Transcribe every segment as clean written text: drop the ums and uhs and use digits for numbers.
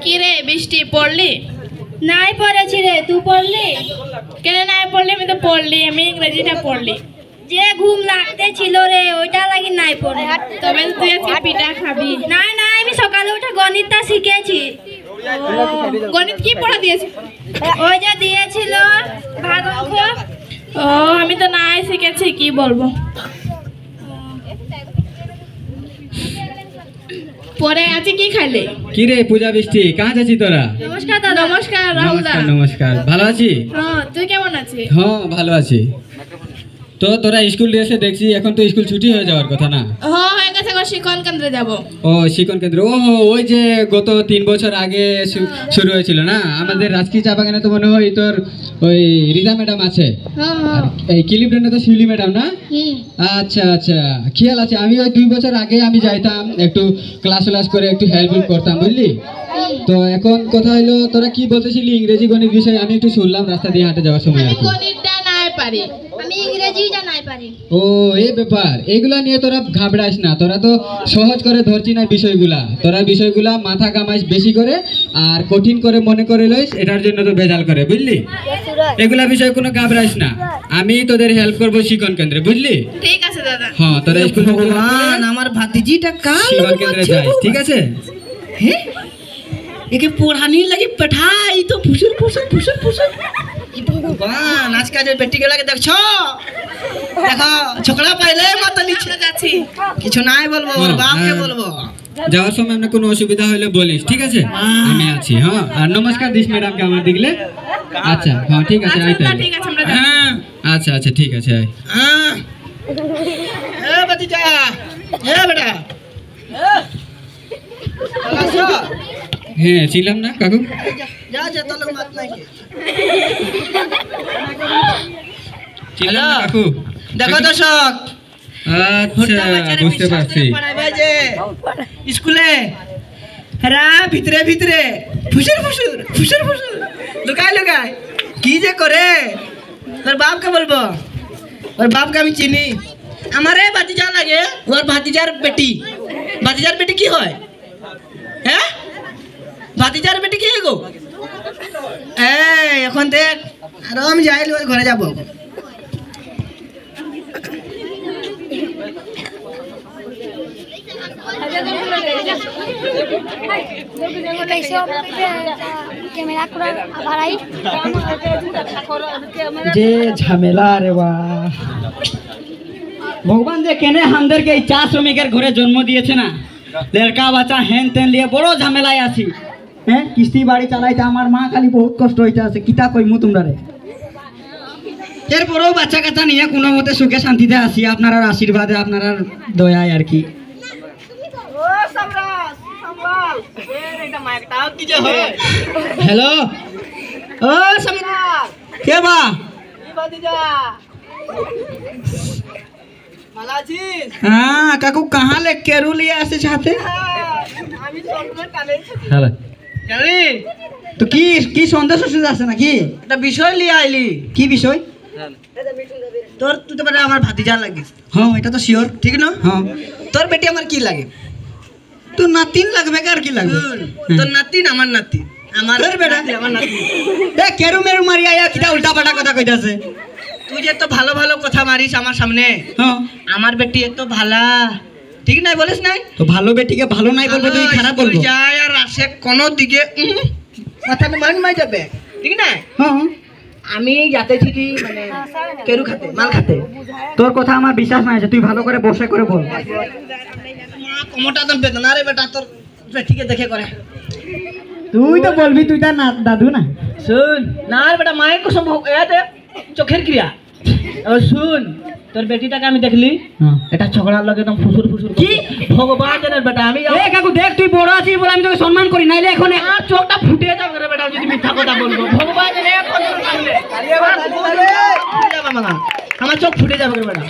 কি রে বৃষ্টি পড়লি? নাই পড়েছি রে, তুই পড়লি? কেন নাই পড়লি? আমি তো পড়লি, আমি ইংরেজিটা পড়লি। যে ঘুম লাগতে ছিল রে ওইটা লাগি নাই পড়ে। তবে তুই আজকে পিঠা খাবি? না না, আমি সকালে উঠে গণিতটা শিখেছি। গণিত কি পড়া দিয়েছে? ওই যে দিয়েছিল ভাগ অঙ্ক। ও আমি তো নাই শিখেছি, কি বলবো। পরে আজকে কি খাইলে? কি রে পূজা বৃষ্টি, কাজ আছি তোরা? নমস্কার দাদা। নমস্কার রাহুল দা। নমস্কার, ভালো আছি? হ্যাঁ, তুই কেমন আছিস? হ্যাঁ ভালো আছি। তো তোরা স্কুল ড্রেসে দেখছি, এখন তো স্কুল ছুটি হয়ে যাওয়ার কথা না? হ্যাঁ হয়ে গেছে, শিক্ষণ কেন্দ্রে যাবো। ও শিক্ষণ কেন্দ্র, ও ওই যে গত 3 বছর আগে শুরু হয়েছিল না আমাদের রাজকীয় চা বাগানে। তো মনে হয় তোর ওই রিজা ম্যাডাম আছে, আর এই কিলিব্রেন্ডে তো শিউলি ম্যাডাম না? আচ্ছা আচ্ছা, খেয়াল আছে। আমি ওই 2 বছর আগে আমি যাইতাম, একটু ক্লাস করে একটু হেল্প করতাম, বুঝলি? তো এখন কথা হইলো, তোরা কি বলতেছিলি ইংরেজি গণিত বিষয়ে? আমি একটু শুনলাম রাস্তা দিয়ে হাঁটে যাওয়ার সময়। গণিতটা নাই পারি, আমি ইংরেজিটা নাই পারি। ও এই ব্যাপার, এগুলা নিয়ে তোরা ঘাবড়াইস না। তোরা তো সহজ করে ধরছি না বিষয়গুলা। তোরা বিষয়গুলা মাথা কামাইস বেশি করে আর কঠিন করে মনে করে লইস, এটার জন্য তো ভেজাল করে, বুঝলি? এগুলা বিষয় কোনো ঘাবড়াইস না, আমি তোদের হেল্প করবো শিক্ষণ কেন্দ্রে, বুঝলি? ঠিক আছে দাদা। হ্যাঁ তোরা স্কুল ভগবান, আমার ভাতিজিটা কাল শিক্ষণ কেন্দ্রে যাইস, ঠিক আছে? হ্যাঁ, একে পড়ানি লাগি পাঠাই তো ফুসুর ফুসুর ফুসুর ফুসুর। ভগবান, আজকাল যে বেটি গুলাকে দেখছো, দেখো ছোকরা পাইলে মাতালি যাচ্ছি। কিছু নাই বলবো, ওর বাপকে বলবো। যাওয়ার সময় এমনি কোনো অসুবিধা হলে বলিস, ঠিক আছে? আমি আছি। হ্যাঁ, আর নমস্কার দিস ম্যাডামকে আমার দিকলে। আচ্ছা হ্যাঁ ঠিক আছে, আই তাই। ঠিক আছে, আমরা হ্যাঁ আচ্ছা আচ্ছা ঠিক আছে, আয়। হ্যাঁ, এ ভাতিজা, এ বেটা, আসো। হ্যাঁ ছিলাম না কাকু? যা যা, তোর লোক মাত নাই কে। ছিলাম না কাকু? দেখো দর্শক, আচ্ছা বুঝতে পারছি। স্কুলে হেরা ভিতরে ভিতরে ফুসুর ফুসুর ফুসুর ফুসুর লুকায় লুকায় কি যে করে, ওর বাপকে বলবো। ওর বাপকে আমি চিনি, আমারে ভাতিজা লাগে। ওর ভাতিজার বেটি, ভাতিজার বেটি কি হয়? হ্যাঁ, ভাতিজার বেটি কি গো? এখন দেখ, আরো আমি যাই ওই ঘরে যাবো। যে ঝামেলা রে বা, ভগবান যে কেনে আমাদেরকে এই চা শ্রমিকের ঘরে জন্ম দিয়েছে না, লড়কা বাচ্চা হেন তেন লিয়ে বড় ঝামেলায় আছি। হ্যাঁ, কিস্তি বাড়ি চালাইতে আমার মা খালি বহুত কষ্ট হইতে আছে। কিতা কইমু তোমরা রে? এরপরেও বাচ্চা কাচ্চা নিয়ে কোনো মতে সুখে শান্তিতে আছি, আপনার আশীর্বাদে, আপনার দয়ায় আর কি। হ্যালো, ও সম্রাট, কে বা? हाँ काकू, कहाँ ले केरू लिया ऐसे चाहते? তো কি কি সন্দেশ আছে নাকি? একটা বিষয় লিয়ে আইলি। কি বিষয়? তোর তুই তো মানে আমার ভাতিজা লাগিস। হ্যাঁ এটা তো শিওর। ঠিক না? হ্যাঁ। তোর বেটি আমার কি লাগে? তো নাতিন লাগবে, কার কি লাগবে? তোর নাতিন আমার নাতি, আমার বেটা আমার নাতি। এ কেরু মেরু মারি আয়া কিটা উল্টা পাল্টা কথা কইতাছে। তুই যে তো ভালো ভালো কথা মারিস আমার সামনে। হ্যাঁ, আমার বেটি এত ভালা, ঠিক নাই বলিস নাই? তো ভালো বেটিকে ভালো নাই বলবে, তুই খারাপ বলবো? যায় আর আসে কোন দিকে মাথা মান মাই যাবে, ঠিক না? হ্যাঁ, আমি যাতে ছিটি মানে কেরু খাতে, মাল খাতে। তোর কথা আমার বিশ্বাস নাই, তুই ভালো করে বসে করে বল। কমটা তো বেদনা রে বেটা, তোর বেটিকে দেখে করে। তুই তো বলবি তুই তার দাদু না? শুন না রে বেটা, মায়ের কসম, এতে চোখের ক্রিয়া। শুন, তোর বেটিটাকে আমি দেখলি, এটা ঝগড়ার লগে একদম ফুসুর ফুসুর। কি ভগবান জানেন বেটা, আমি এ কাকু দেখ, তুই বড় আছিস বলে আমি তোকে সম্মান করি, নাইলে এখন আর চোখটা ফুটে যাবে রে বেটা যদি মিথ্যা কথা বলবো। ভগবান জানে আমার চোখ ফুটে যাবে রে বেটা।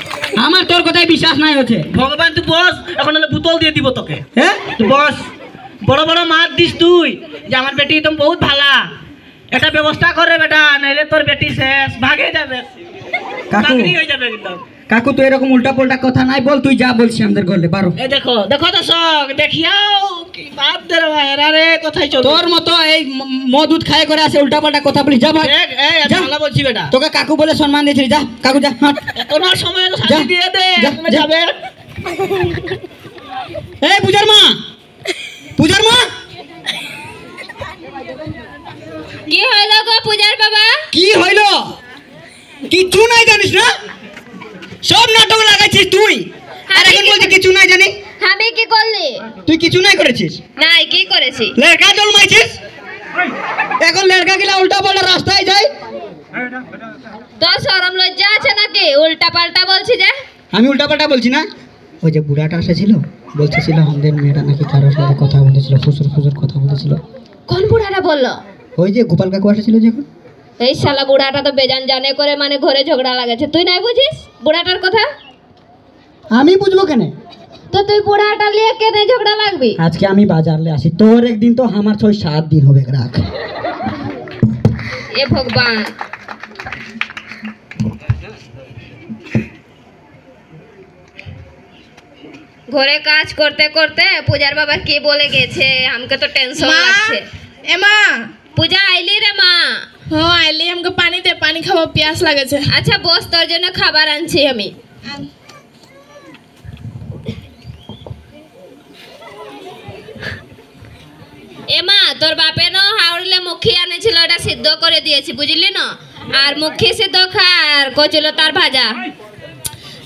আমার তোর কথায় বিশ্বাস নাই হচ্ছে। ভগবান তুই বস, এখন হলে বোতল দিয়ে দিব তোকে। হ্যাঁ তুই বস, বড় বড় মার দিস তুই যে আমার বেটি একদম বহুত ভালা। এটা ব্যবস্থা করে বেটা, নাইলে তোর বেটি শেষ, ভাগে যাবে, কাকু চাকরি হয়ে যাবে একদম। কাকু তুই এরকম উল্টা পাল্টা কথা নাই বল, তুই যা বলছিস আমাদের ঘরে পারো। এই দেখো দেখো দর্শক দেখিয়াও কি বাপ দে রে কোথায় চল তোর মতো এই মদুদ খায় করে আছে উল্টা পাল্টা কথা বলি, যা ভাই এই আমি যা। ভালো বলছি বেটা, তোকে কাকু বলে সম্মান দিয়েছিলি, যা কাকু যা হাঁট। এখন আর সময় হলো, যা, শান্তি দিয়ে দে যা, তুমি যা। যাবে। এই পূজার মা, পূজার মা, কি হইলো গো পূজার বাবা? কি হইল? কিছু নাই জানিস না, সব নাটক লাগাইছিস তুই, আর এখন বলছিস কিছু নাই জানি। আমি কি করলি? তুই কিছু নাই করেছিস, নাই, কি করেছি? লেরকা জন্মাইছিস, এখন লেরকা গিলা উল্টা পাল্টা রাস্তায় যায়। তোর শরম লজ্জা আছে নাকি? উল্টা পাল্টা বলছি যে। আমি উল্টা পাল্টা বলছি না। ওই যে বুড়াটা এসেছিল বলতেছিল আমাদের মেয়েটা নাকি কারোর সাথে কথা বলেছিল, ফুসুর ফুসুর কথা বলেছিল। কোন বুড়াটা বললো? ওই যে গোপাল কাকু এসেছিল যখন। এই শালা বুড়াটা তো বেজান জানে করে মানে ঘরে ঝগড়া লাগাচ্ছে, তুই নাই বুঝিস বুড়াটার কথা? আমি বুঝবো কেন? তো তুই বুড়াটা নিয়ে কেনে ঝগড়া লাগবি? আজকে আমি বাজারলে আসি, তোর একদিন তো আমার 6-7 দিন হবে, রাখ। এ ভগবান, ঘরে কাজ করতে করতে পূজার বাবা কি বলে গেছে, আমাকে তো টেনশন লাগছে। এ মা, পূজা আইলি রে মা? হ্যাঁ আইলি, আমাকে পানি দে, পানি খাবো, পিয়াস লাগেছে। আচ্ছা বস, তোর জন্য খাবার আনছি আমি। এমা, তোর বাপে না হাওড়িলে মুখী আনেছিল, ওটা সিদ্ধ করে দিয়েছি বুঝলি না, আর মুখী সিদ্ধ খার কছিল তার ভাজা।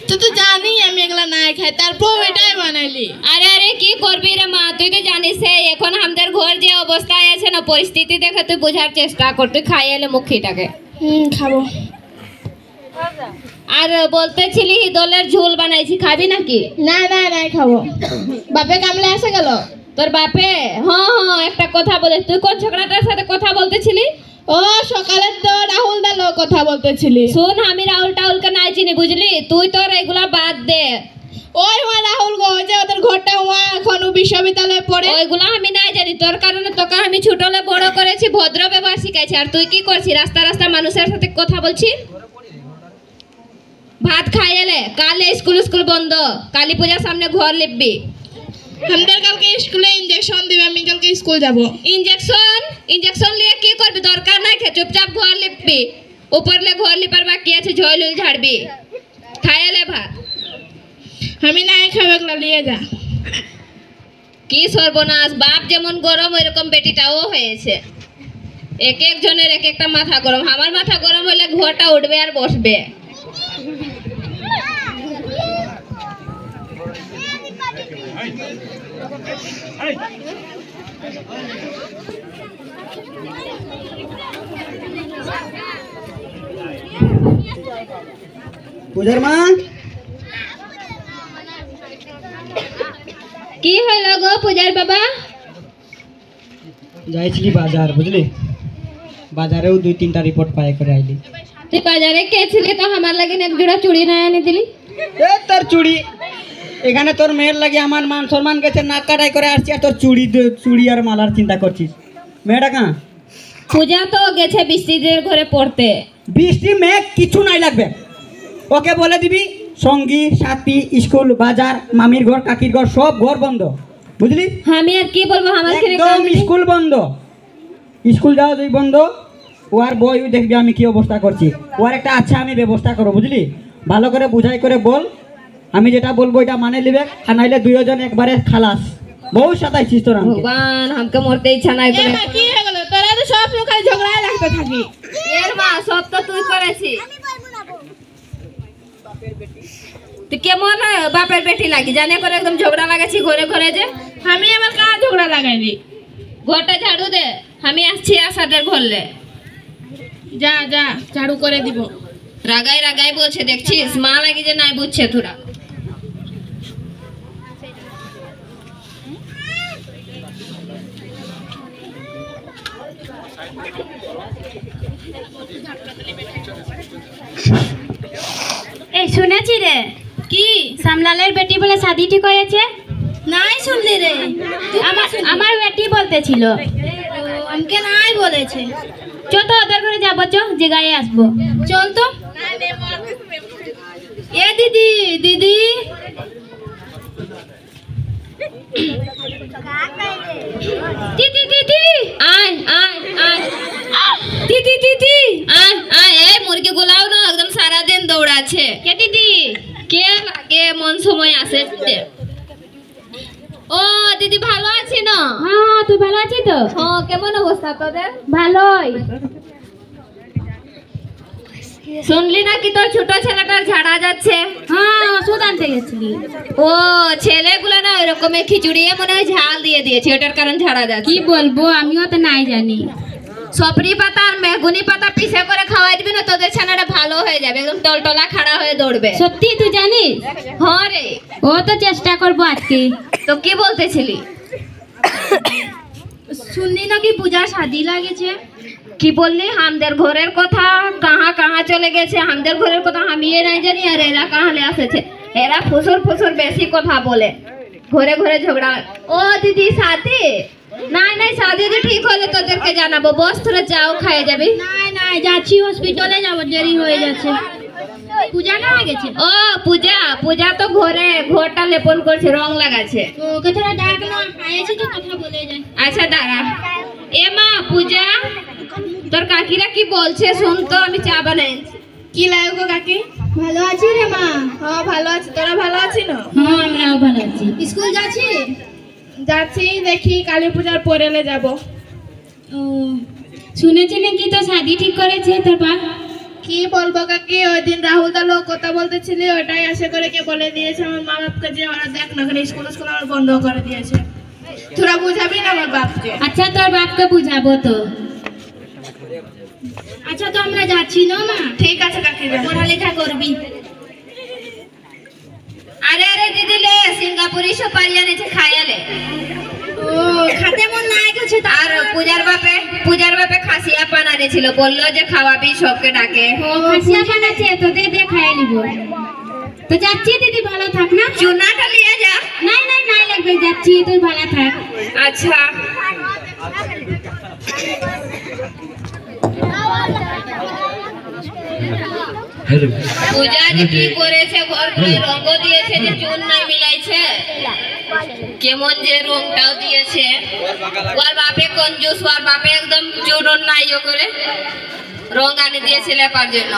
তুই তো জানি আমি এগুলা নাই খাই, তারপর এটাই বানাইলি। আরে আরে কি করবি রে মা, তুই তো জানিস এখন আমাদের ঘর যে অবস্থায় আছে না, পরিস্থিতি দেখে তুই বোঝার চেষ্টা কর, তুই খাই এলে মুখীটাকে। খাবো। আর বলতেছিলি দলের ঝোল বানাইছি, খাবি নাকি? না না নাই খাবো। বাপে কামলে আসে গেল। তোর বাপে? হ্যাঁ হ্যাঁ, একটা কথা বলে, তুই কোন ঝগড়াটার সাথে কথা বলতেছিলি? ও সকালে তো রাহুল দালো কথা বলতেছিলি। শোন, আমি রাহুল টাহুলকে নাই চিনি বুঝলি, তুই তোর এগুলা বাদ দে। ওই হওয়া রাহুল গো, যে ওদের ঘরটা হওয়া এখন বিশ্ববিদ্যালয়ে পড়ে। ওইগুলা আমি নাই জানি, তোর কারণে তোকে আমি ছোটলে বড় করেছি, ভদ্র ব্যবহার শিখাইছি, আর তুই কি করছিস? রাস্তা রাস্তা মানুষের সাথে কথা বলছিস। ভাত খাই এলে, কালে স্কুল বন্ধ, কালী পূজার সামনে ঘর লিপবি। আমাদের কালকে স্কুলে ইনজেকশন দিবে, আমি কালকে স্কুল যাব। ইনজেকশন নিয়ে কি করবি? দরকার নাই, চুপচাপ ঘর লিপবি। উপরলে ঘর লিপার বাকি আছে, ঝইলুল ঝাড়বি। খাই এলে ভাত। আমি নাই খাবে, এগুলা নিয়ে যা। কি সর্বনাশ, বাপ যেমন গরম ওইরকম বেটিটাও হয়েছে। এক এক জনের এক একটা মাথা গরম, আমার মাথা গরম হলে ঘরটা উঠবে আর বসবে। পূজার মা, কি হলো গো পূজার বাবা? যাইছিলি বাজার বুঝলি, বাজারেও 2-3টা রিপোর্ট পাই করে আইলি। তুই বাজারে গেছিলি তো আমার লাগে এক জোড়া চুড়ি না এনে দিলি? এ তোর চুড়ি, এখানে তোর মেয়ের লাগে আমার মান সম্মান গেছে, নাক কাটাই করে আসছি, আর তোর চুড়ি আর মালার চিন্তা করছিস। মেয়েটা কাঁ? পূজা তো গেছে বৃষ্টিদের ঘরে পড়তে। বৃষ্টি মেঘ কিছু নাই লাগবে, ওকে বলে দিবি সঙ্গী সাথী স্কুল বাজার মামির ঘর কাকির ঘর সব ঘর বন্ধ বুঝলি। আমি আর কি বলবো, আমার ছেলে একদম স্কুল বন্ধ, স্কুল যাওয়া তুই বন্ধ। ও আর বই দেখবি আমি কি অবস্থা করছি, ওর একটা আচ্ছা আমি ব্যবস্থা করবো বুঝলি। ভালো করে বুঝাই করে বল, আমি যেটা বলবো এটা মানে নিবে, আর নাইলে 2 জন একবারে খালাস। বহু সাতাইছিস তোর আমাকে। ভগবান, আমাকে মরতে ইচ্ছা নাই করে। কি হয়ে গেল? তোরা তো সব লোকের ঝগড়ায় লাগতে থাকি। এর মা, সব তো তুই করেছিস। তুই কেমন বাপের বেটি লাগি, জানে করে একদম ঝগড়া লাগাচ্ছি ঘরে ঘরে যে। আমি আবার কার ঝগড়া লাগাইনি? ঘরটা ঝাড়ু দে, আমি আসছি আসাদের ঘরলে। যা যা, ঝাড়ু করে দিব। রাগাই রাগাই বলছে, দেখছিস মা লাগি যে নাই বুঝছে তোরা। এই শুনেছি রে, কি সামলালের বেটি বলে শাদি ঠিক হয়েছে? নাই শুনলি রে, আমার বেটি বলতেছিল। আমাকে নাই বলেছে। চল তো ওদের ঘরে যাবো, চল জিগায়ে আসবো। চল তো। এ দিদি দিদি দিদি দিদি আয় আয় আয় দিদি দিদি আয় আয় এই মুরগি গুলাও না একদম সারা দিন দৌড়াচ্ছে। কে দিদি কে লাগে মন সময় আসে। ও দিদি ভালো আছি না? হ্যাঁ তুই ভালো আছিস তো? হ্যাঁ কেমন অবস্থা তোদের? ভালোই। শুনলি নাকি তোর ছোট ছেলেটার ঝাড়া যাচ্ছে? হ্যাঁ ওষুধ আনতে গেছিলি। ও ছেলেগুলো না ওই রকমের খিচুড়িয়ে মনে হয় ঝাল দিয়ে দিয়েছে, ওটার কারণ ঝাড়া যাচ্ছে। কি বলবো আমিও তো নাই জানি। সপরি পাতা আর মেহগুনি পাতা পিষে করে খাওয়াই দিবি না, তোদের ছানাটা ভালো হয়ে যাবে, একদম টলটলা খাড়া হয়ে দৌড়বে। সত্যি তুই জানিস? হ্যাঁ রে। ও তো চেষ্টা করবো আজকে। তো কি বলতেছিলি? শুনলি নাকি পূজার শাদি লাগেছে? কি বললি? আমাদের ঘরের কথা কাহা কাহা চলে গেছে, আমাদের ঘরের কথা আমি নাই জানি, আর এরা কাহালে আসেছে। এরা ফুসুর ফুসুর বেশি কথা বলে, ঘরে ঘরে ঝগড়া। ও দিদি শাদি নাই নাই, শাদি যদি ঠিক হলে তোদেরকে জানাবো। বস তোরা যাও, খাইয়ে যাবি। নাই নাই যাচ্ছি, হসপিটালে যাবো, দেরি হয়ে যাচ্ছে। পূজা না গেছে? ও পূজা, পূজা তো ঘরে ঘরটা লেপন করছে, রং লাগাচ্ছে। ওকে তোরা ডাক না, আয়েছি তো কথা বলে যায়। আচ্ছা দাঁড়া। এ মা পূজা, তোর কাকিরা কি বলছে শুন তো, আমি চা বানাই। কি লাগো কাকি? ভালো আছি রে মা। হ্যাঁ ভালো আছি, তোরা ভালো আছিস না? হ্যাঁ আমরাও ভালো আছি। স্কুল যাচ্ছি? যাচ্ছি, দেখি কালী পূজার পরেলে যাব। ও শুনেছি নাকি তো শাদি ঠিক করেছে তোর বাপ? কি বলবো কাকি, ওই দিন রাহুল দা লোক কথা বলতেছিলি, ওটাই আশা করে কে বলে দিয়েছে আমার মা বাপকে যে ওরা দেখ না করে স্কুল স্কুল আমার বন্ধ করে দিয়েছে। তোরা বুঝাবি না আমার বাপকে? আচ্ছা তোর বাপকে বুঝাবো তো। আচ্ছা তো আমরা যাচ্ছি না মা? ঠিক আছে কাকি, পড়ালেখা করবি। আরে আরে দিদি লে সিঙ্গাপুরি সুপারি এনেছে, খাইয়ালে। ও খাতে মন নাই গেছে। আর পূজার বাপে খাসিয়া পান আনেছিল, বললো যে খাওয়াবি সবকে ডাকে। ও খাসিয়া বানাচ্ছে, তোদের দিয়ে খাইয়ে নিব। তো যাচ্ছি দিদি, ভালো থাক না? চুনাটা নিয়ে যা। নাই নাই নাই লাগবে, যাচ্ছি, তুই ভালো থাক। আচ্ছা পূজা যে কি করেছে, ঘর ঘরে রঙ দিয়েছে, যে চুন নাই মিলাইছে, কেমন যে রংটাও দিয়েছে। ওর বাপে কঞ্জুস, ওর বাপে একদম চুন নাই করে রং আনি দিয়েছে লেপার জন্য।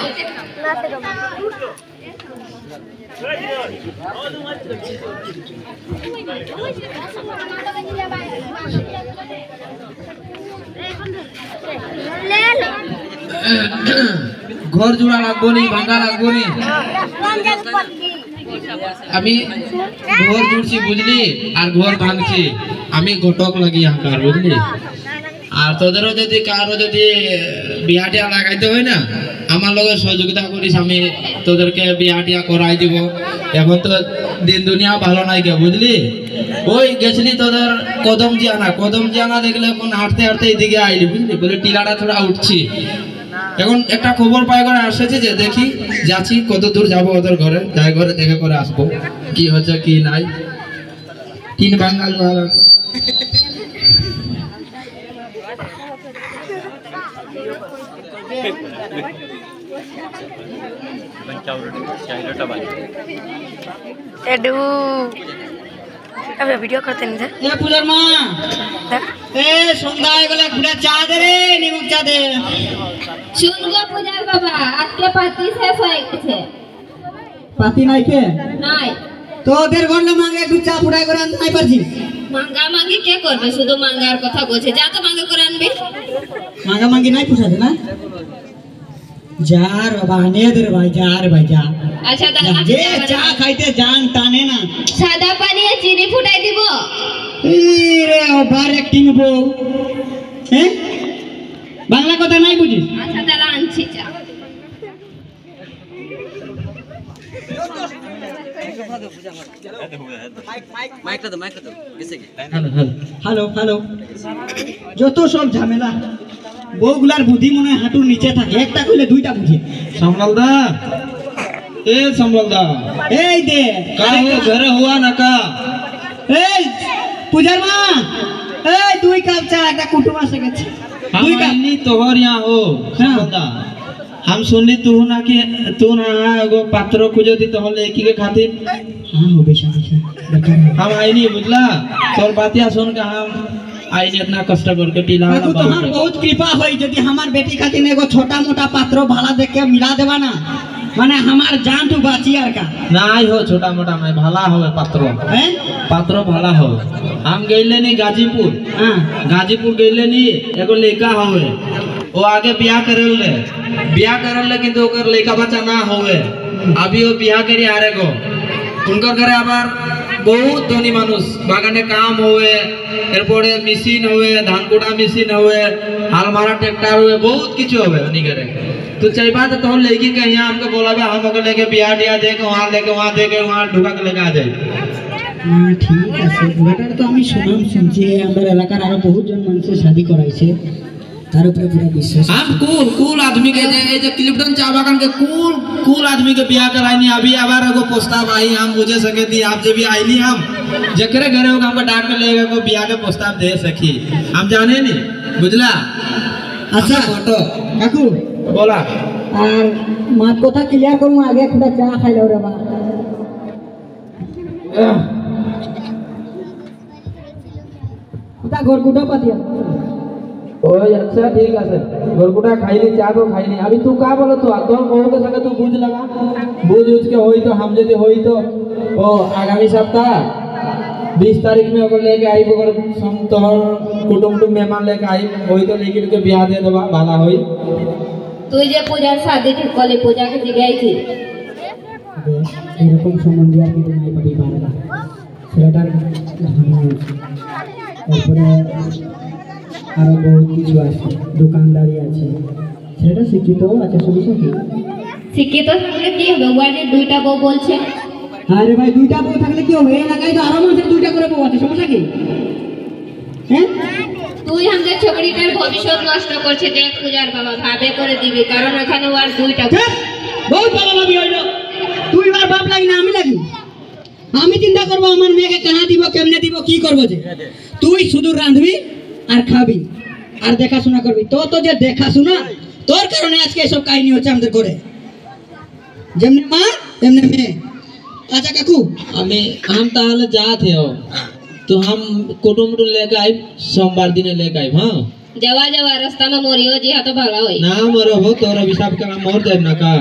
ঘর জোড়া রাখবো নি, ভাঙা রাখবো নি। আমি ঘর জুড়ছি বুঝলি, আর ঘর ভাঙছি আমি, ঘটক লাগি হাঁকার বুঝলি। আর তোদেরও যদি কারো যদি বিয়া টিয়া লাগাইতে হয় না, আমার লগে সহযোগিতা করিস, আমি তোদেরকে বিয়া টিয়া করাই দিব। এখন তো দিন দুনিয়া ভালো নাই কে বুঝলি। ওই গেছিলি তোদের কদম জিয়ানা দেখলে এখন হাঁটতে হাঁটতে এইদিকে আইলি বুঝলি, বলে টিলাটা থোড়া উঠছি। এখন একটা খবর পাই করে আসছে যে দেখি যাচ্ছি, কত দূর যাবো ওদের ঘরে, যাই ঘরে দেখে করে আসবো কি হচ্ছে কি নাই। 3 বাঙ্গাল ভিডিও করতে নিতে এ পূজার মা, এ সন্ধ্যা হয়ে গেলে ঘুরে চা দে রে, নিমক চা দে। শুন গো পূজার বাবা, আজকে পাতি শেষ হয়ে গেছে। পাতি নাই কে? নাই। তোদের ঘরলে মাঙ্গে একটু চা ফুটাই করে আনতে নাই পারছি? মাঙ্গা মাঙ্গি কে করবে? শুধু মাঙ্গার কথা বলছে, যা তো মাঙ্গা করে আনবি। মাঙ্গা মাঙ্গি নাই পুষাছে না? যা রে বাবা, আনিয়ে দে রে ভাই, যা রে ভাই যা। আচ্ছা যা, দাঁড়া, যে চা খাইতে জান টানে না। সাদা পানি আর চিনি ফুটাই দিব। এই রে ওভার অ্যাক্টিং বউ, হ্যাঁ বাংলা কথা নাই বুঝিস? আচ্ছা দাঁড়া, আনছি চা। হ্যালো হ্যালো, যত সব ঝামেলা, বউগুলার বুদ্ধি মনে হয় হাঁটুর নিচে থাকে, একটা কইলে দুইটা বুঝে। সম্রাল দা, এ সম্রাল দা, এই দে ঘরে হুয়া না কা? এই পূজার মা, এই 2 কাপ চা, একটা কুটুম আসে গেছে। 2 কাপ। তোহর ইয়া হো সম্রাল দা, हम सुनली तू ना एगो पात्र खोजती तो लड़की के खातिर हाँ हो बेशा दरकार है। हम आई नहीं बुझला तोर बातिया सुन के हम आई नहीं इतना कष्ट करके टीला काकू तुम्हार बहुत कृपा होई यदि हमार बेटी खातिर एगो छोटा मोटा पात्रो भाड़ा देख के मिला देवा ना माने हमार जान तू बाची आर का नहीं हो छोटा मोटा में भला हो हैं पात्रो भला हो। हम गईले नहीं गाजीपुर हां गाजीपुर गईले नहीं एगो लड़का होवे वो आगे बियाह करल लेकिन तो ओकर लड़का बच्चा ना होवे अभी वो बियाह करी आरे गो उनकर घरे आबार बहुत धनी मानुष बागाने काम होवे एरपरे मेशिन होवे धान कुटा मेशिन होवे हाल मारा ट्रैक्टर होवे बहुत किछु होवे उनी घरे तो चाहिए तो तोहर लड़की के यहाँ हमको बोलावे हम ओकर लेके बियाह दिया दे के वहां दे के वहां ढुका के लेके आ जाए। না ঠিক আছে বেটার তো আমি শুনছি আমাদের এলাকার আরো বহুত জন মানুষের শাদি করাইছে তার উপরে পুরো বিশ্বাস हम कुल आदमी के जे क्लिप्टन चा बागान के कुल आदमी के बियाह कराई अभी आबार एगो प्रस्ताव आई हम बुझे सके थी आप जब भी आईली हम जकरे घरे होगा हमको डाक के लेगा को बियाह के प्रस्ताव दे सकी हम जाने नहीं बुझला। আচ্ছা फोटो কাকু बोला আর মাত কথা ক্লিয়ার করুন আগে একটা চা খাইলো রে বা ঘর কুটা পাতিয়া ओए अच्छा ठीक है गोरकुटा खाईली चा तो खाईली अभी तू का बोलो तू तोर बहु के संगे तू बुझ लगा बुझ के होई तो हम यदि होई तो ओ आगामी सप्ताह 20 तारीख में अगर लेके आई अगर हम तोहर कुटुंब मेहमान लेके आई होई तो लेकिन के बियाह दे देबा भाला होई তুই যে পূজার শাদি ঠিক করলি পূজাকে জিগাইছি এরকম সম্বন্ধ আর কিন্তু নাই পাবি পারে না ছেলেটার তারপরে আরো বহুত কিছু আছে দোকানদারি আছে ছেলেটা শিক্ষিত আছে সমস্যা কি শিক্ষিত থাকলে কি হবে ওর যে দুইটা বউ বলছে আরে ভাই দুইটা বউ থাকলে কি হবে এলাকায় তো আরো মানুষের দুইটা করে বউ আছে সমস্যা কি হ্যাঁ তুই আমাদের ছোকরিটার ভবিষ্যৎ নষ্ট করছিস দেখ পূজার বাবা ভাবে করে দিবি কারণ ওখানে ওর দুইটা ধ্যাৎ, বহুত বাবা ভাবি হইলো তুই আর বাপ লাগি না আমি লাগি আমি চিন্তা করবো আমার মেয়েকে কাহা দিব কেমনে দিব কি করবো যে তুই শুধু রাঁধবি আর খাবি আর দেখাশোনা করবি তো যে দেখাশোনা তোর কারণে আজকে এসব কাহিনী হচ্ছে আমাদের ঘরে যেমনি মা তেমনি মেয়ে আচ্ছা কাকু हम ताहले जात है तो हम कुटुंब लेके आई सोमवार दिन लेके आई हां जवा रास्ता में मोरियो जी तो भला होई ना मरो हो तोर अभिशाप करा मोर दे ना का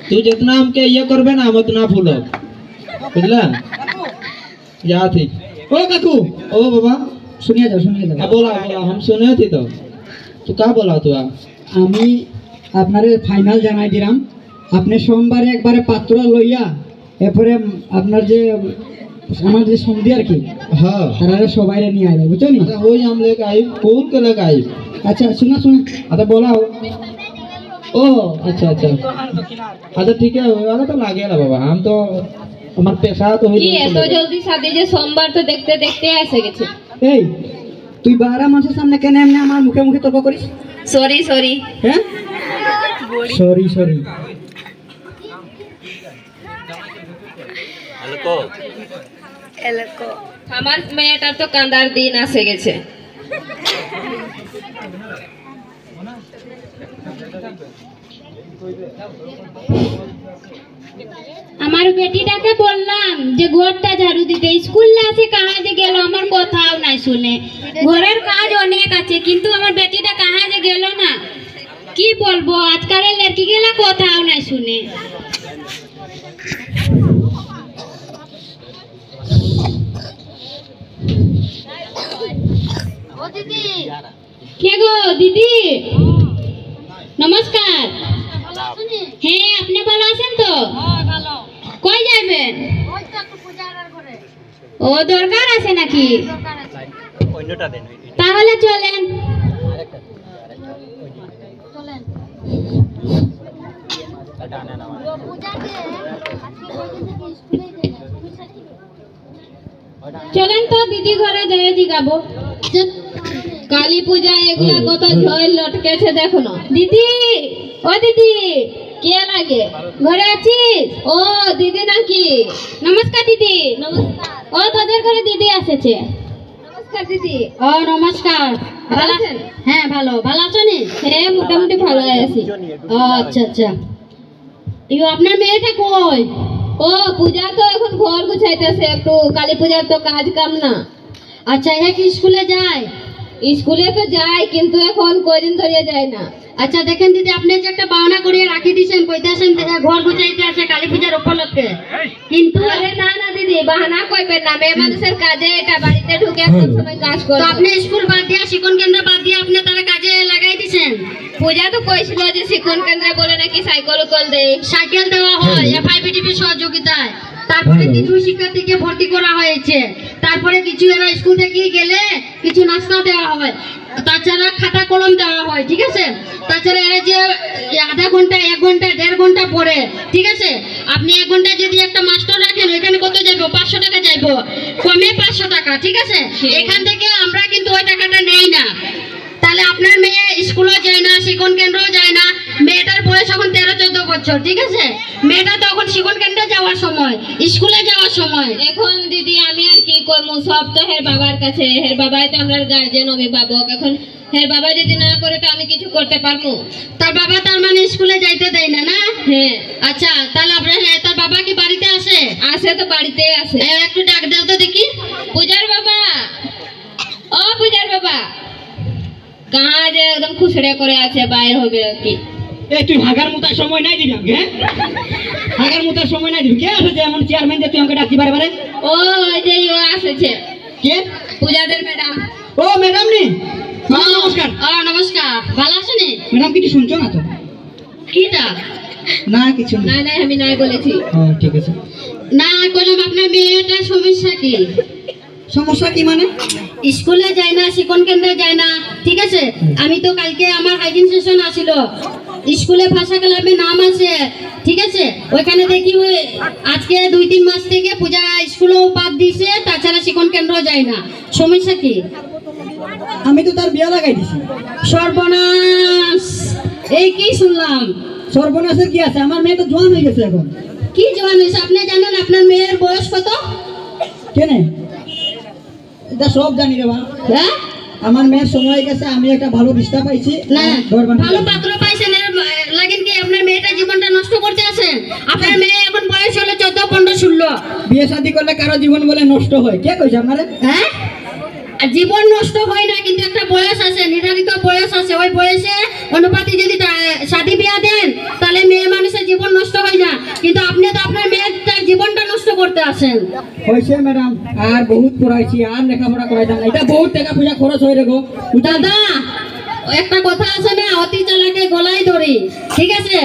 तू जितना हमके ये करबे ना हम उतना फूलो बुझला या थी ও কাকু ओ बाबा শুনিয়া যাও बोला हम सुने थी तो तू का बोला तू আমি আপনারে ফাইনাল জানাই দিলাম আপনি সোমবারে একবারে পাত্র লইয়া এরপরে আপনার যে আমার যে সন্ধি আর কি हां তারা সবাইরে নিয়ে আইবে বুঝছো নি अच्छा होई हम लेके आई फूल के लेके आई আচ্ছা শুনা अच्छा बोला ओ अच्छा अच्छा ठीक है वाला तो लागेला बाबा हम तो हमार पैसा तो কি এত জলদি শাদি যে সোমবার তো দেখতে দেখতে এসে গেছে এই তুই 12 মাসের সামনে কেন এমনি আমার মুখে মুখে তর্ক করিস সরি হ্যাঁ সরি আমার মেয়েটার তো কান্দার দিন আসে গেছে আমার বেটিটাকে বললাম যে ঘরটা ঝাড়ু দিতে স্কুলে আছে কাহা যে গেল আমার কথাও নাই শুনে ঘরের কাজ অনেক আছে কিন্তু আমার বেটিটা কাহা যে গেল না কি বলবো আজকালের লড়কি গেলা কথাও নাই শুনে কে গো দিদি নমস্কার হ্যাঁ আপনি ভালো আছেন তো কই যাবেন ও দরকার আছে নাকি তাহলে চলেন চলেন তো দিদি ঘরে যাই জিগাবো কালী পূজা এগুলা কত ঝড় লটকেছে দেখো না দিদি ও দিদি কে লাগে ঘরে আছিস ও দিদি নাকি নমস্কার দিদি নমস্কার ও তোদের ঘরে দিদি এসেছে নমস্কার দিদি ও নমস্কার ভালো আছেন? হ্যাঁ ভালো ভালো আছো নি? হ্যাঁ মোটামুটি ভালো আছি। ও আচ্ছা আচ্ছা। আপনার মেয়েটা কই? ও পূজা তো এখন ঘর গুছাইতেছে, একটু কালী পূজার তো কাজ কাম না। আচ্ছা এ কি স্কুলে যায়? স্কুলে তো যায় কিন্তু এখন কয়দিন ধরে যায় না। আচ্ছা দেখেন দিদি, আপনি যে একটা বায়না করিয়ে রাখি দিয়েছেন কইতেছেন ঘর গুছাইতে আছে কালী পূজার উপলক্ষে, কিন্তু আরে না না দিদি, বাহানা কইবেন না, মেয়ে মানুষের কাজে এটা বাড়িতে ঢুকে সব সময় কাজ তো করে। আপনি স্কুল বাদ দিয়ে শিক্ষণ কেন্দ্র বাদ দিয়ে আপনি তারা কাজে লাগাই দিয়েছেন। পূজা তো কইছিল যে শিক্ষণ কেন্দ্রে বলে নাকি সাইকেল দেয়। সাইকেল দেওয়া হয় এফআইবিডিপি সহযোগিতায়, তারপরে কিছু শিক্ষার্থীকে ভর্তি করা হয়েছে, তারপরে কিছু এরা স্কুল থেকে গেলে কিছু নাস্তা দেওয়া হয়, তাছাড়া খাতা কলম দেওয়া হয়, ঠিক আছে। তাছাড়া এরা যে আধা ঘন্টা 1 ঘন্টা 1.5 ঘন্টা পড়ে, ঠিক আছে। আপনি 1 ঘন্টা যদি একটা মাস্টার রাখেন ওইখানে কত যাইব? 500 টাকা যাইব, কমে 500 টাকা, ঠিক আছে। এখান থেকে আমরা কিন্তু ওই টাকাটা নেই না। তাহলে আপনার মেয়ে স্কুলও যায় না, শিক্ষণ কেন্দ্রও যায় না, মেয়েটার বয়স এখন 13-14 বছর, ঠিক আছে। মেয়েটা তখন শিক্ষণ কেন্দ্রে যাওয়ার সময়, স্কুলে যাওয়ার সময়। এখন দিদি আমি আর কি করবো, সব তো হের বাবার কাছে, হের বাবাই তো আমরা গার্জেন অভিভাবক। এখন হের বাবা যদি না করে তো আমি কিছু করতে পারবো? তার বাবা তার মানে স্কুলে যাইতে দেয় না, না? হ্যাঁ। আচ্ছা তাহলে আপনার তার বাবা কি বাড়িতে আসে? আসে তো, বাড়িতেই আসে। একটু ডাক দাও তো দেখি। পূজার বাবা, ও পূজার বাবা, কাহা যে একদম খুচড়ে করে আছে, বাইরে হবে কি? এই তুই হাগার মুতার সময় নাই দিবি আমাকে, হ্যাঁ? হাগার মুতার সময় নাই দিবি। কে আছে যে এমন চেয়ারম্যান যে তুই আমাকে ডাকতে পারে পারে? ও ওই যে ও আসেছে, কে? পূজাদের ম্যাডাম। ও ম্যাডাম নি, ম্যাডাম নমস্কার। নমস্কার, ভালো আছেন? ম্যাডাম কিছু শুনছো না তো? কিটা? না কিছু না। নাই নাই, আমি নাই বলেছি। ও ঠিক আছে। না কইলাম আপনার মেয়েটার সমস্যা কি? সমস্যা কি মানে? স্কুলে যায় না, শিক্ষণ কেন্দ্রে যায় না, ঠিক আছে। আমি তো কালকে আমার হাইজিন সেশন আসিল, স্কুলে ভাষা ক্লাবে নাম আছে, ঠিক আছে। ওইখানে দেখি ওই আজকে 2-3 মাস থেকে পূজা স্কুলও বাদ দিছে, তাছাড়া শিক্ষণ কেন্দ্র যায় না। সমস্যা কি? আমি তো তার বিয়া লাগাই দিছি। সর্বনাশ! এই কি শুনলাম? সর্বনাশের কি আছে? আমার মেয়ে তো জোয়ান হয়ে গেছে এখন। কি জোয়ান হয়েছে? আপনি জানেন আপনার মেয়ের বয়স কত? কেনে? এটা সব জানি রে বা। হ্যাঁ, আমার মেয়ের সময় গেছে, আমি একটা ভালো রিস্তা পাইছি। না ঘর বানাবো। ভালো পাত্র পাইছেন, লাগেন কি আপনার মেয়েটা জীবনটা নষ্ট করতে আছেন? আপনার মেয়ে এখন বয়স হলো 14, 15, 16। বিয়ে শাদী করলে কারো জীবন বলে নষ্ট হয়? কে কইছে আপনারে? হ্যাঁ, আর জীবন নষ্ট হয় না, কিন্তু একটা বয়স আছে, নির্ধারিত বয়স আছে। ওই বয়সে অনুপাতে যদি শাদী বিয়া দেন তাহলে মেয়ে মানুষের জীবন নষ্ট হয় না, কিন্তু আপনি তো আপনার মেয়ের জীবনটা নষ্ট করতে আছেন। হয়েছে ম্যাডাম, আর বহুত পড়াইছি, আর লেখাপড়া করাইতাম না। এটা বহুত টাকা পয়সা খরচ হয়ে রেখো। দাদা, একটা কথা আছে না, অতি চালাকে গলায় ধরি, ঠিক আছে।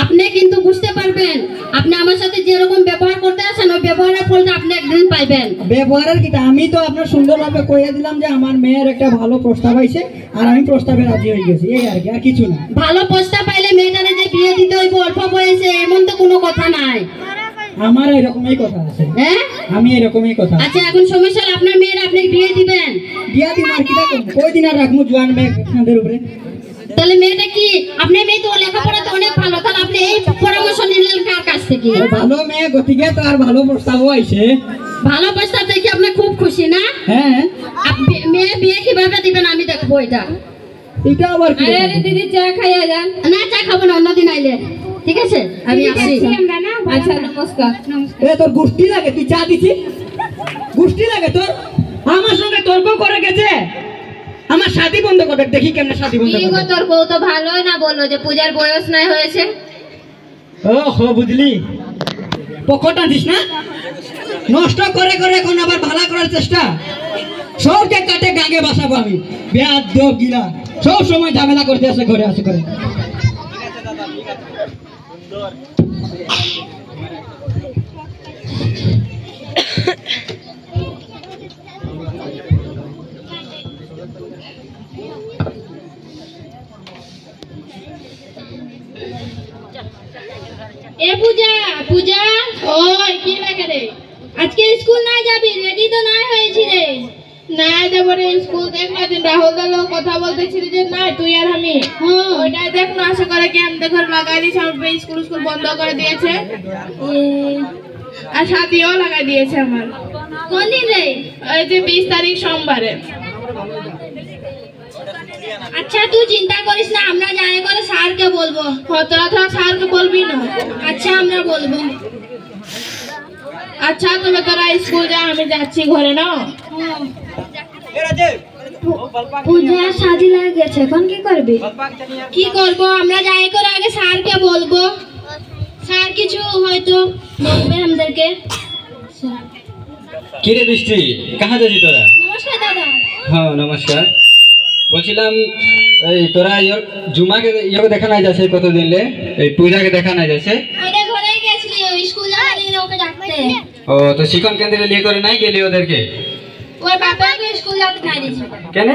আপনি কিন্তু বুঝতে পারবেন, আপনি আমার সাথে যেরকম ব্যবহার করতে আছেন ওই ব্যবহারের ফলটা আপনি একদিন পাইবেন। ব্যবহারের কিটা? আমি তো আপনার সুন্দরভাবে কইয়া দিলাম যে আমার মেয়ের একটা ভালো প্রস্তাব আইছে, আর আমি প্রস্তাবে রাজি হয়ে গেছি, এই আর কি, আর কিছু না। ভালো প্রস্তাব পাইলে মেয়েটারে যে বিয়ে দিতে হইব অল্প বয়সে, এমন তো কোনো কথা নাই। আমার এরকমই কথা আছে, হ্যাঁ, আমি এরকমই কথা। আচ্ছা এখন সমস্যা হলো আপনার মেয়ের আপনি বিয়ে দিবেন, বিয়া দিন আর কিটা করব? কই দিন আর রাখমু জোয়ান মেয়ে কাঁধের উপরে? তাহলে মেয়েটা কি, আপনার মেয়ে তো লেখাপড়া তো অনেক ভালো, তাহলে আপনি এই পরামর্শ নিলেন কার কাছ থেকে? ভালো মেয়ে গতিকে তো আর ভালো প্রস্তাবও আইছে। ভালো প্রস্তাব দেখে আপনি খুব খুশি না? হ্যাঁ, মেয়ে বিয়ে কিভাবে দিবেন আমি দেখবো এটা। এটা আবার কি? আরে আরে দিদি, চা খাইয়া যান। না চা খাবো না, অন্যদিন আইলে, ঠিক আছে। আমি আসি। আচ্ছা নমস্কার। এ তোর গোষ্ঠী লাগে, তুই চা দিছি? গোষ্ঠী লাগে তোর? আমার সঙ্গে তর্ক করে গেছে, আমার শাদি বন্ধ করে। দেখি কেমনে শাদি বন্ধ কি গো, করে। তোর বউ তো ভালোই না বললো যে পূজার বয়স নাই হয়েছে। ও হো, বুঝলি, পকটা দিস না, নষ্ট করে করে এখন আবার ভালো করার চেষ্টা। সবকে কাটে গাঙ্গে বাসাবো আমি, বেয়াদব গিলা, সব সময় ঝামেলা করতে আসে ঘরে আসে করে। এ পূজা, পূজা, ওই কি লাগে রে? আজকে স্কুল নাই যাবি? রেডি তো নাই হয়েছি রে। না যাবো রে স্কুল। দেখ না দিন রাহুল দালো কথা বলতেছিলি যে না তুই আর আমি, ওইটাই দেখ না, আশা করে কি আমাদের ঘর লাগাই দিয়েছে, আমার স্কুল স্কুল বন্ধ করে দিয়েছে, আর শাদিও লাগাই দিয়েছে আমার। কোন দিন রে? ওই যে 20 তারিখ সোমবারে। আচ্ছা তুই চিন্তা করিস না, আমরা যাই করে স্যারকে বলবো। তোরা স্যারকে বলবি না। আচ্ছা আমরা বলবো। আচ্ছা তবে তোরা স্কুল যা, আমি যাচ্ছি ঘরে না। পূজা সাজি লাগে গেছে, এখন কি করবি? কি করব, আমরা যাই করে আগে স্যারকে বলবো। স্যার কিছু হয়তো বলবে আমাদেরকে। কি রে বৃষ্টি, কাহা যাচ্ছি তোরা? নমস্কার দাদা। হ্যাঁ নমস্কার। বলছিলাম এই তোরা জুমাকে দেখা নাই যাচ্ছে কতদিন লে, এই পূজাকে দেখা নাই যাচ্ছে। ওদের ঘরেই গেছিলি, স্কুল যাওয়ার দিন ওকে ডাকতে। ও তো শিক্ষণ কেন্দ্রে লিয়ে করে নাই গেলি ওদেরকে? ওর বাবাকে স্কুল যাতে নাই দিয়েছে। কেন?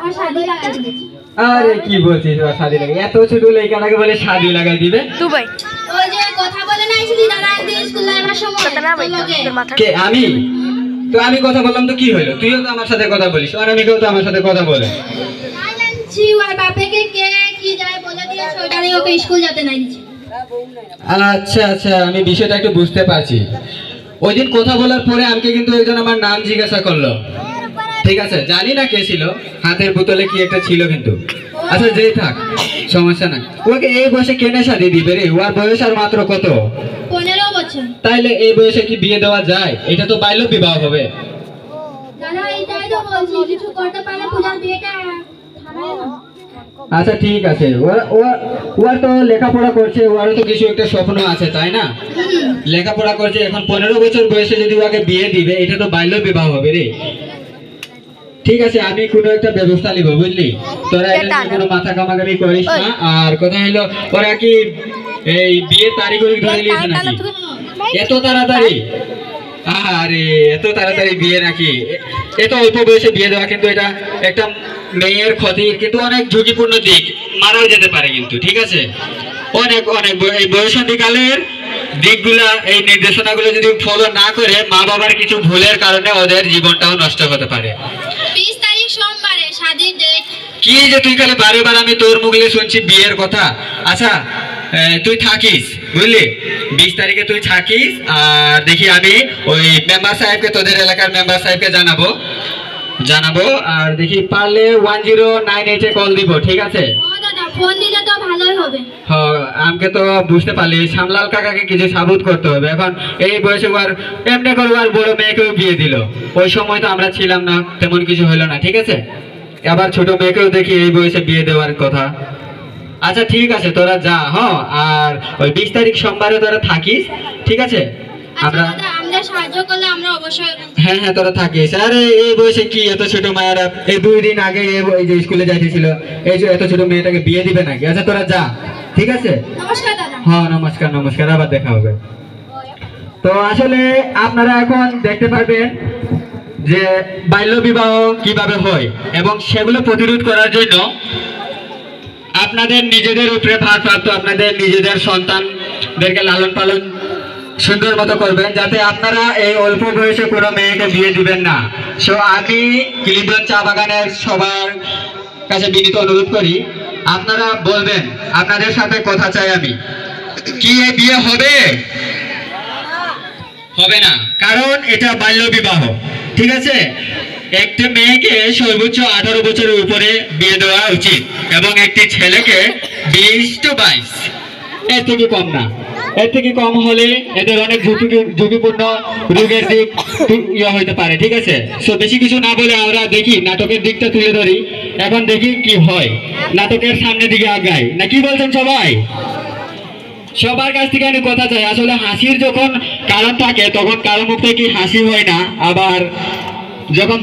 ওর শাদি লাগাই দিয়েছে। আরে কি বলছিস, ওর শাদি লাগাই? এত ছোট লেখাটাকে বলে শাদি লাগাই দিবে? ওই যে কথা বলে না এসেছি দাদা একদিন স্কুল যাওয়ার সময় তোর লগে। কে আমি? তো আমি কথা বললাম তো কি হলো? তুইও তো আমার সাথে কথা বলিস, আর আমি কেউ তো আমার সাথে কথা বলে। না জানছি ওর বাবাকে কে কি যায় বলে দিয়েছে, ওইটারই ওকে স্কুল যেতে নাই দিয়েছে। আচ্ছা আচ্ছা, আমি বিষয়টা একটু বুঝতে পারছি। ওই দিন কথা বলার পরে আমাকে কিন্তু একজন আমার নাম জিজ্ঞাসা করলো। ঠিক আছে, জানি না কে ছিল, হাতের বোতলে কি একটা ছিল কিন্তু। আচ্ছা যেই থাক, সমস্যা নাই। ওকে এই বয়সে কেনে শাদি দিবে রে? ওর বয়স আর মাত্র কত? 15 বছর। তাইলে এই বয়সে কি বিয়ে দেওয়া যায়? এটা তো বাল্য বিবাহ হবে। দাদা এইটাই তো বলছি, কিছু করতে পারলে পূজার বিয়েটা থামায় না। আচ্ছা ঠিক আছে, ওর তো লেখাপড়া করছে, ওরও তো কিছু একটা স্বপ্ন আছে তাই না? লেখাপড়া করছে, এখন 15 বছর বয়সে যদি ওকে বিয়ে দিবে, এটা তো বাল্য বিবাহ হবে রে। ঠিক আছে, আমি কোনো একটা ব্যবস্থা নিব, বুঝলি? তোরা এটা নিয়ে কোনো মাথা কামাকামি করিস না। আর কথা হলো, ওরা কি এই বিয়ের তারিখ ধরে নিয়েছে নাকি এত তাড়াতাড়ি? আরে এত তাড়াতাড়ি বিয়ে নাকি? এত অল্প বয়সে বিয়ে দেওয়া কিন্তু এটা একটা মেয়ের ক্ষতি, কিন্তু অনেক ঝুঁকিপূর্ণ দিক, মারাও যেতে পারে কিন্তু। ঠিক আছে, অনেক অনেক এই বয়সন্ধিকালের দিকগুলা, এই নির্দেশনাগুলো যদি ফলো না করে, মা বাবার কিছু ভুলের কারণে ওদের জীবনটাও নষ্ট হতে পারে। 20 তারিখ সোমবারে শাদির ডেট। কি যে তুই খালি বারে বার আমি তোর মুখলে শুনছি বিয়ের কথা। আচ্ছা তুই থাকিস, বুঝলি? 20 তারিখে তুই থাকিস, আর দেখি আমি ওই মেম্বার সাহেবকে, তোদের এলাকার মেম্বার সাহেবকে জানাবো, আর দেখি পারলে 1098-এ কল দিব। ঠিক আছে? ও দাদা ফোন দিলে তো ভালোই হবে। হ্যাঁ, আমাকে তো বুঝতে পারলি, শ্যামলাল কাকাকে কিছু সাবুত করতে হবে। এখন এই বয়সে আর এমনি করে আর বড় মেয়েকেও বিয়ে দিল। ওই সময় তো আমরা ছিলাম না, তেমন কিছু হলো না। ঠিক আছে, আবার ছোট মেয়েকেও দেখি এই বয়সে বিয়ে দেওয়ার কথা। আচ্ছা ঠিক আছে, তোরা যা। হ্যাঁ, আর ওই 20 তারিখ সোমবারে তোরা থাকিস। ঠিক আছে? আমরা আমরা সাহায্য করলে আমরা অবশ্যই। হ্যাঁ হ্যাঁ, তোরা থাকিস। আরে এই বয়সে কি এত ছোট মায়েরা, এই 2 দিন আগে এই যে স্কুলে যাইতেছিল, এই যে এত ছোট মেয়েটাকে বিয়ে দিবে নাকি? আচ্ছা তোরা যা। ঠিক আছে? নমস্কার দাদা। হ্যাঁ নমস্কার নমস্কার, আবার দেখা হবে। তো আসলে আপনারা এখন দেখতে পারবেন যে বাল্য বিবাহ কিভাবে হয়, এবং সেগুলো প্রতিরোধ করার জন্য আপনাদের নিজেদের উপরে ভারপ্রাপ্ত, আপনাদের নিজেদের সন্তানদেরকে লালন পালন সুন্দর মতো করবেন, যাতে আপনারা এই অল্প বয়সে কোনো মেয়েকে বিয়ে দিবেন না। সো আমি কিলিব্রন চা বাগানের সবার কাছে বিনীত অনুরোধ করি, আপনারা বলবেন, আপনাদের সাথে কথা চাই আমি, কি এই বিয়ে হবে? হবে না, কারণ এটা বাল্য বিবাহ। ঠিক আছে? একটা মেয়েকে সর্বোচ্চ 18 বছরের উপরে বিয়ে দেওয়া উচিত, এবং একটি ছেলেকে 20 to 22, এর থেকে কম না। এর থেকে কম হলে এদের অনেক ঝুঁকিপূর্ণ রোগের দিক ইয়ে হইতে পারে। ঠিক আছে? সো বেশি কিছু না বলে আমরা দেখি নাটকের দিকটা তুলে ধরি। এখন দেখি কি হয়, নাটকের সামনের দিকে আগাই না, কি বলছেন সবাই? সবার কাছ থেকে আমি কথা চাই। আসলে হাসির যখন কারণ থাকে, তখন কারো মুখ থেকে হাসি হয় না, আবার যখন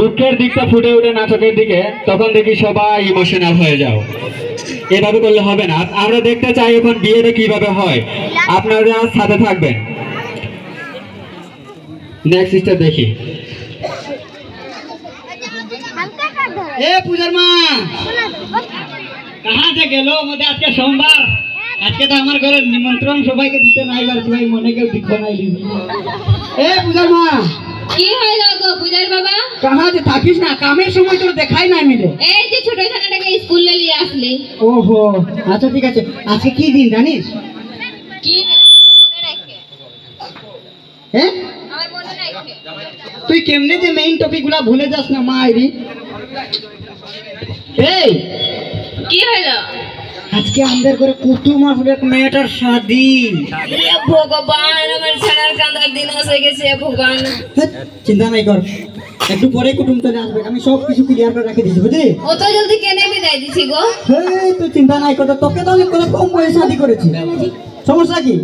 দুঃখের দিকটা ফুটে ওঠে নাটকের দিকে, তখন দেখি সবাই ইমোশনাল হয়ে যাও। এভাবে করলে হবে না। আমরা দেখতে চাই এখন বিয়েটা কিভাবে হয়, আপনারা সাথে থাকবেন। নেক্সট স্টেপ দেখি। এ পূজার মা কাহা যে গেল? মধ্যে আজকে সোমবার, আজকে তো আমার ঘরে নিমন্ত্রণ, সবাইকে দিতে নাই পারছি ভাই, মনে কেউ দিখ নাই দিবি। এ পূজার মা, কি হইল গো পূজার বাবা? কাহা যে থাকিস না? কামের সময় তোর দেখাই নাই মিলে। এই যে ছোট ছানাটাকে স্কুলে নিয়ে আসলি। ওহো, আচ্ছা ঠিক আছে। আজকে কি দিন জানিস? কি আমার তো মনে রাখে। হ্যাঁ, আমার মনে রাখে। তুই কেমনে যে মেইন টপিক গুলা ভুলে যাস না মা? আইরি এই কি হইলো? আজকে আমাদের ঘরে কুটুম আসবে, এক মেয়েটার শাদি। এ ভগবান, আমার ছাড়ার কান্দার দিন এসে গেছে ভগবান। হেৎ, চিন্তা নাই কর, একটু পরে কুটুম চলে আসবে, আমি সব কিছু ক্লিয়ার করে রাখি দিছি বুঝলি। অত জলদি কেনে বিদায় দিছি গো? এই তুই চিন্তা নাই কর, তোকে তো আমি কোনো কম বয়সে শাদি করেছি, সমস্যা কি?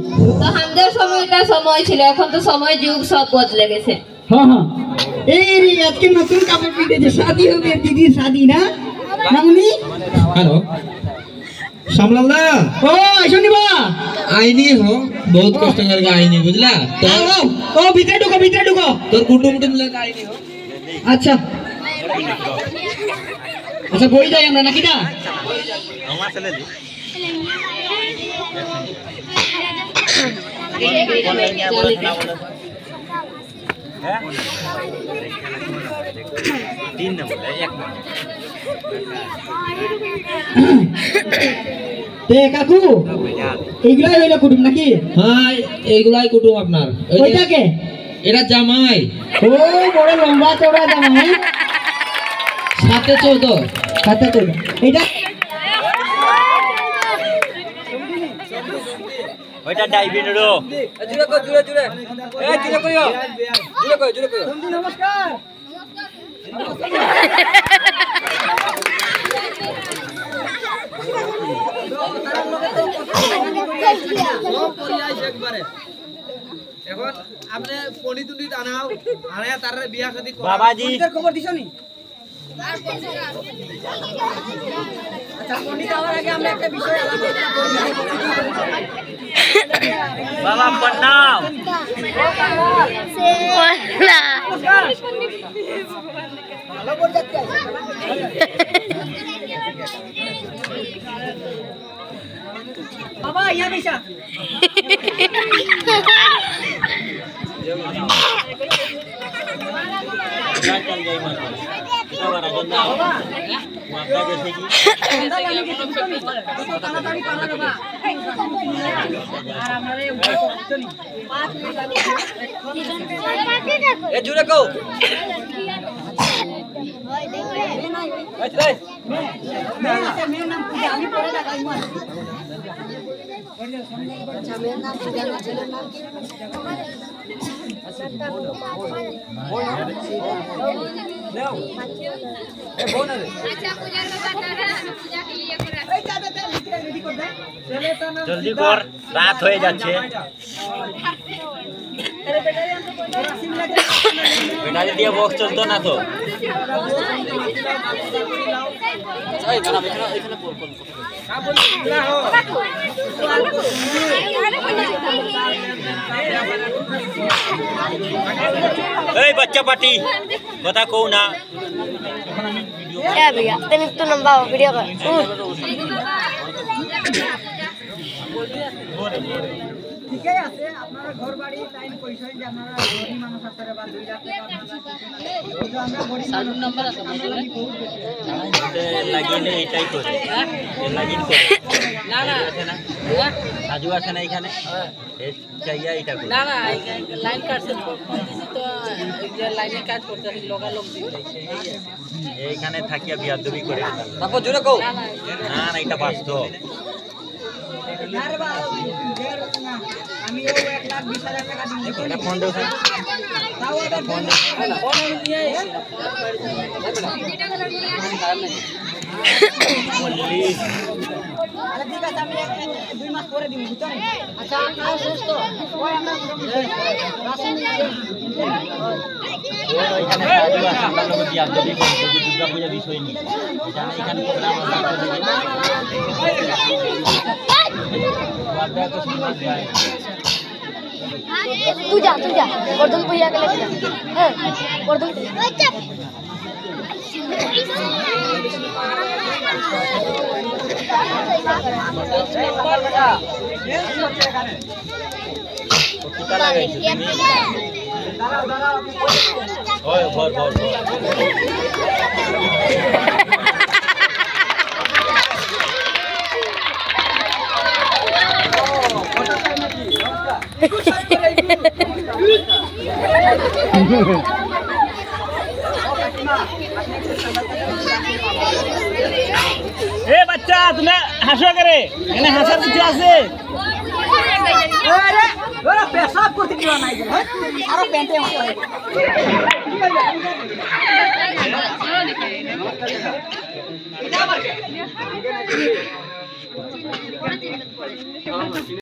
তো আমাদের সময়টা সময় ছিল, এখন তো সময় যুগ সব বদলে গেছে। হ্যাঁ হ্যাঁ, এই রে আজকে নতুন কাপড় পিটেছে, শাদি হবে, দিদির শাদি না মামনি। हेलो श्यामलाल दा ও আইসনি বা आईनी हो बहुत कष्ट करके आईनी बुझला तो ও ভিতরে ঢুকো, ভিতরে ঢুকো। তোর কুটুম টুম लेके आईनी हो আচ্ছা আচ্ছা, বই যাই আমরা নাকি না? তে কাকু, এইগুলাই হইলো কুটুম নাকি? হ্যাঁ এইগুলাই কুটুম আপনার ওই যে- ওইটাকে এটা জামাই ও বড় লম্বা চওড়া জামা, হ্যাঁ? 7-14 হাতে তো এইটা ওইটা ডাইভিন রো জুড়ে কো জুড়ে জুড়ে এ জুড়ে কইও জুড়ে কইও জুড়ে কইও নমস্কার। এখন আপনি পনিতুনি আনাও আনে তার বিয়া শাদী বাবাজি খবর দিছো নি? আচ্ছা, পণ্ডিত আমার আগে আমরা একটা বিষয় আলোচনা করি। বাবা প্রণাম ভালো করে যাচ্ছে। বাবা ইয়া বিশা चल जाई मत बाबा बंदा माता जैसे की তাড়াতাড়ি পালা বাবা। আর আমারে কিছু নি 5 মিনিট লাগবে। ए जुड़े को মেয়ের নাম পূজা, আমি পরে লাগাই মা। जल्दी कर रात হয়ে যাচ্ছে ব্যাটারি দিয়ে বক্স চলতো না তো এই বাচ্চা পার্টি কথা কও না क्या भैया तेन तो लंबा वीडियो कर ঠিকই আছে, আপনারা ঘর বাড়ি টাইম কইছেন যে আপনারা গরিব মানুষ আপনারা বা 2 লাখ টাকা কিন্তু আমরা গরিব মানুষ নাম্বার আছে লাগিয়ে এটাই করে লাগিয়ে করে না না আছে না রাজু আছে না এখানে এই চাইয়া এটা করে না না লাইন কাটছে তো যে লাইনে কাজ করতে লগা লোক এইখানে থাকিয়া বিয়াদবি করে তারপর জোরে কও না না এটা বাস্তব আরে বাবা আমি 1,20,000 টাকা দিই। এটা ফোন দাও তাও এটা ফোন ফোন নিয়ে আরে ঠিক আছে, আমি 2 মাস পরে দিব বুঝছেন। আচ্ছা আপনারা সুস্থ ওই আমরা ওইখানে রাজু আছে আমরা লোক বিয়াদবি করতে যে দুর্গা পূজা বিষয় নিয়ে জানা এখানে প্রোগ্রাম আছে तू जा वर्धन भैया के लेके जा हाँ, वर्धन কিটা লাগাইছো তুমি ওই ভর ভর এ বাচ্চা তুমি হাসা করে এনে হাসার কিছু আছে আরে ওরা পেশাব করতে দিও নাই আর প্যান্টে মারো